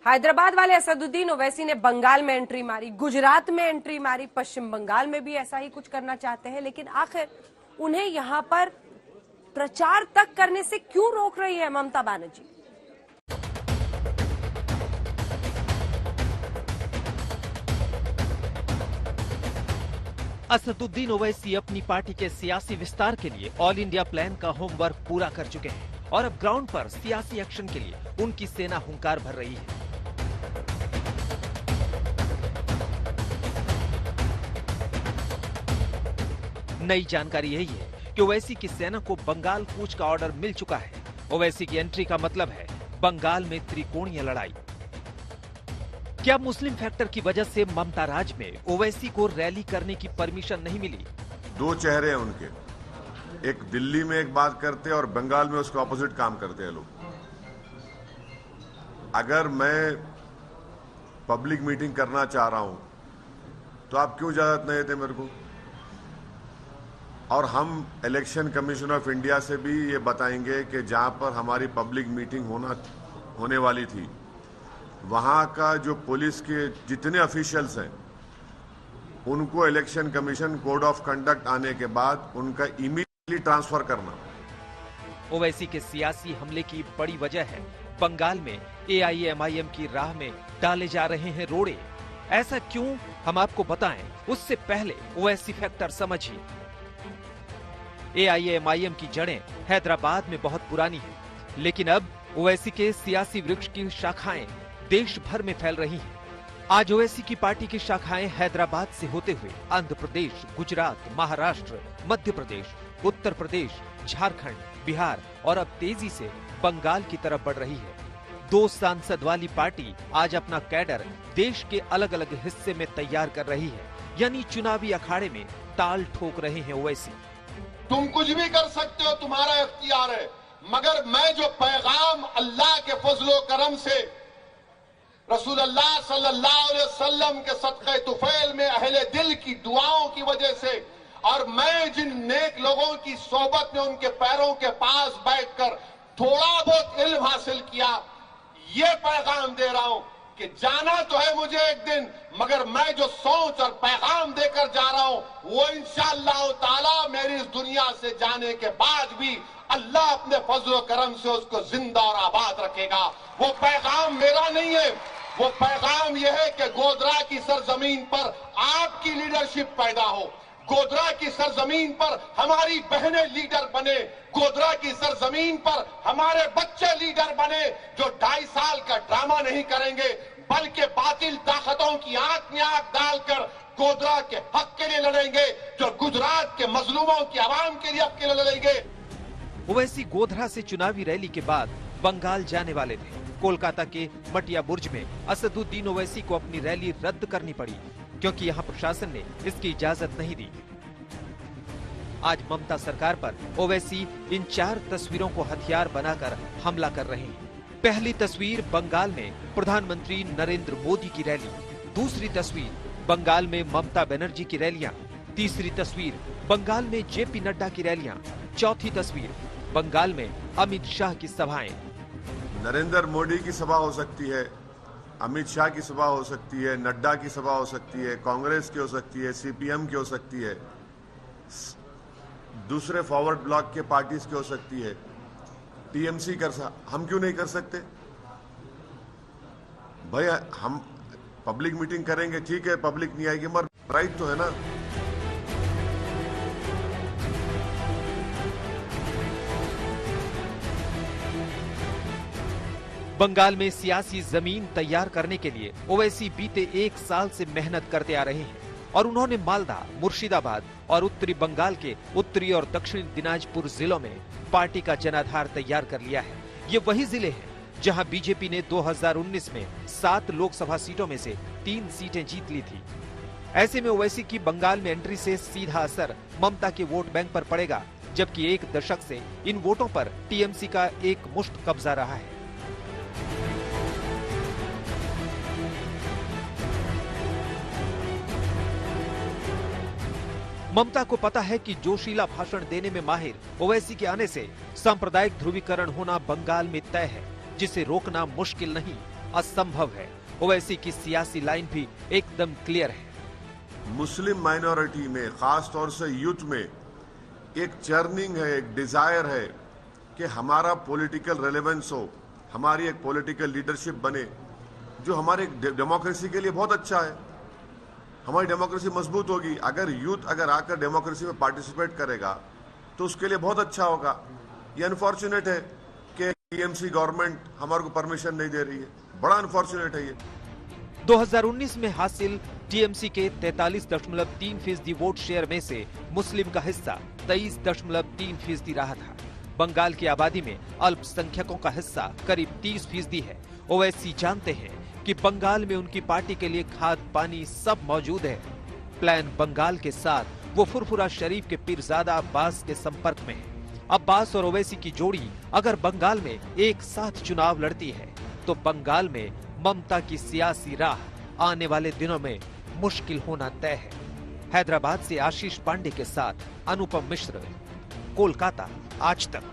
हैदराबाद वाले असदुद्दीन ओवैसी ने बंगाल में एंट्री मारी, गुजरात में एंट्री मारी, पश्चिम बंगाल में भी ऐसा ही कुछ करना चाहते हैं, लेकिन आखिर उन्हें यहां पर प्रचार तक करने से क्यों रोक रही है ममता बनर्जी? असदुद्दीन ओवैसी अपनी पार्टी के सियासी विस्तार के लिए ऑल इंडिया प्लान का होमवर्क पूरा कर चुके हैं और अब ग्राउंड पर सियासी एक्शन के लिए उनकी सेना हुंकार भर रही है। नई जानकारी यही है कि ओवैसी की सेना को बंगाल कूच का ऑर्डर मिल चुका है। ओवैसी की एंट्री का मतलब है बंगाल में त्रिकोणीय लड़ाई। क्या मुस्लिम फैक्टर की वजह से ममता राज में ओवैसी को रैली करने की परमिशन नहीं मिली? दो चेहरे हैं उनके, एक दिल्ली में एक बात करते हैं और बंगाल में उसके ऑपोजिट काम करते हैं लोग। अगर मैं पब्लिक मीटिंग करना चाह रहा हूं तो आप क्यों इजाजत नहीं देते मेरे को? और हम इलेक्शन कमीशन ऑफ इंडिया से भी ये बताएंगे कि जहां पर हमारी पब्लिक मीटिंग होने वाली थी, वहां का जो पुलिस के जितने ऑफिशियल्स हैं उनको election commission code of conduct आने के बाद उनका इमीडिएटली ट्रांसफर करना। ओवैसी के सियासी हमले की बड़ी वजह है बंगाल में एआईएमआईएम की राह में डाले जा रहे हैं रोड़े। ऐसा क्यों, हम आपको बताएं उससे पहले ओवैसी फैक्टर समझिए। एआईएमआईएम की जड़ें हैदराबाद में बहुत पुरानी है, लेकिन अब ओवैसी के सियासी वृक्ष की शाखाएं देश भर में फैल रही हैं। आज ओवैसी की पार्टी की शाखाएं हैदराबाद से होते हुए आंध्र प्रदेश, गुजरात, महाराष्ट्र, मध्य प्रदेश, उत्तर प्रदेश, झारखंड, बिहार और अब तेजी से बंगाल की तरफ बढ़ रही है। 2 सांसद वाली पार्टी आज अपना कैडर देश के अलग अलग हिस्से में तैयार कर रही है, यानी चुनावी अखाड़े में ताल ठोक रहे हैं ओवैसी। तुम कुछ भी कर सकते हो, तुम्हारा इख्तियार है, मगर मैं जो पैगाम अल्लाह के फजलो करम से, रसूलुल्लाह सल्लल्लाहु अलैहि वसल्लम के सदक़े तुफैल में अहले दिल की दुआओं की वजह से, और मैं जिन नेक लोगों की सोबत में उनके पैरों के पास बैठकर थोड़ा बहुत इल्म हासिल किया, ये पैगाम दे रहा हूं कि जाना तो है मुझे एक दिन, मगर मैं जो सोच और पैगाम देकर जा रहा हूं वो इंशाअल्लाह ताला मेरी इस दुनिया से जाने के बाद भी अल्लाह अपने फजलो करम से उसको जिंदा और आबाद रखेगा। वो पैगाम मेरा नहीं है, वो पैगाम यह है कि गोधरा की सरजमीन पर आपकी लीडरशिप पैदा हो, गोधरा की सरजमीन पर हमारी बहनें लीडर बने, गोधरा की सरजमीन पर हमारे बच्चे लीडर बने, जो 2.5 साल का ड्रामा नहीं करेंगे बल्कि बातिल ताकतों की आंख में आंख डालकर गोधरा के हक के लिए लड़ेंगे, जो गुजरात के मजलूमों की आवाम के लिए हक के लिए लड़ेंगे। ओवैसी गोधरा से चुनावी रैली के बाद बंगाल जाने वाले थे। कोलकाता के मटिया बुर्ज में असदुद्दीन ओवैसी को अपनी रैली रद्द करनी पड़ी क्योंकि यहाँ प्रशासन ने इसकी इजाजत नहीं दी। आज ममता सरकार पर ओवैसी इन 4 तस्वीरों को हथियार बनाकर हमला कर रहे हैं। पहली तस्वीर बंगाल में प्रधानमंत्री नरेंद्र मोदी की रैली, दूसरी तस्वीर बंगाल में ममता बनर्जी की रैलियां, तीसरी तस्वीर बंगाल में जेपी नड्डा की रैलियां, चौथी तस्वीर बंगाल में अमित शाह की सभाएं। नरेंद्र मोदी की सभा हो सकती है, अमित शाह की सभा हो सकती है, नड्डा की सभा हो सकती है, कांग्रेस की हो सकती है, सीपीएम की हो सकती है, दूसरे फॉरवर्ड ब्लॉक के पार्टीज की हो सकती है, टीएमसी हम क्यों नहीं कर सकते भाई? हम पब्लिक मीटिंग करेंगे, ठीक है, पब्लिक नहीं आएगी मगर राइट तो है ना। बंगाल में सियासी जमीन तैयार करने के लिए ओवैसी बीते 1 साल से मेहनत करते आ रहे हैं और उन्होंने मालदा, मुर्शिदाबाद और उत्तरी बंगाल के उत्तरी और दक्षिणी दिनाजपुर जिलों में पार्टी का जनाधार तैयार कर लिया है। ये वही जिले हैं जहां बीजेपी ने 2019 में 7 लोकसभा सीटों में से 3 सीटें जीत ली थी। ऐसे में ओवैसी की बंगाल में एंट्री से सीधा असर ममता के वोट बैंक पर पड़ेगा, जबकि 1 दशक से इन वोटों पर टीएमसी का एक मुश्त कब्जा रहा है। ममता को पता है कि जोशीला भाषण देने में माहिर ओवैसी के आने से सांप्रदायिक ध्रुवीकरण होना बंगाल में तय है, जिसे रोकना मुश्किल नहीं असंभव है। ओवैसी की सियासी लाइन भी एकदम क्लियर है। मुस्लिम माइनॉरिटी में, खास तौर से यूथ में एक चर्निंग है, एक डिजायर है कि हमारा पॉलिटिकल रेलेवेंस हो, हमारी एक पॉलिटिकल लीडरशिप बने, जो हमारे डेमोक्रेसी के लिए बहुत अच्छा है। हमारी डेमोक्रेसी मजबूत होगी अगर यूथ अगर आकर डेमोक्रेसी में पार्टिसिपेट करेगा तो उसके लिए बहुत अच्छा होगा। ये अनफॉर्चुनेट है कि टीएमसी गवर्नमेंट हमारे को परमिशन नहीं दे रही है, बड़ा अनफॉर्चुनेट है ये। 2019 में हासिल टीएमसी के 43.3% वोट शेयर में से मुस्लिम का हिस्सा 23.3% रहा था। बंगाल की आबादी में अल्पसंख्यकों का हिस्सा करीब 30% है। ओवैसी जानते हैं कि बंगाल में उनकी पार्टी के लिए खाद पानी सब मौजूद है। प्लान बंगाल के साथ वो फुरफुरा शरीफ के पीरजादा अब्बास के संपर्क में है। अब्बास और ओवैसी की जोड़ी अगर बंगाल में एक साथ चुनाव लड़ती है तो बंगाल में ममता की सियासी राह आने वाले दिनों में मुश्किल होना तय है। हैदराबाद से आशीष पांडे के साथ अनुपम मिश्र, कोलकाता, आज तक।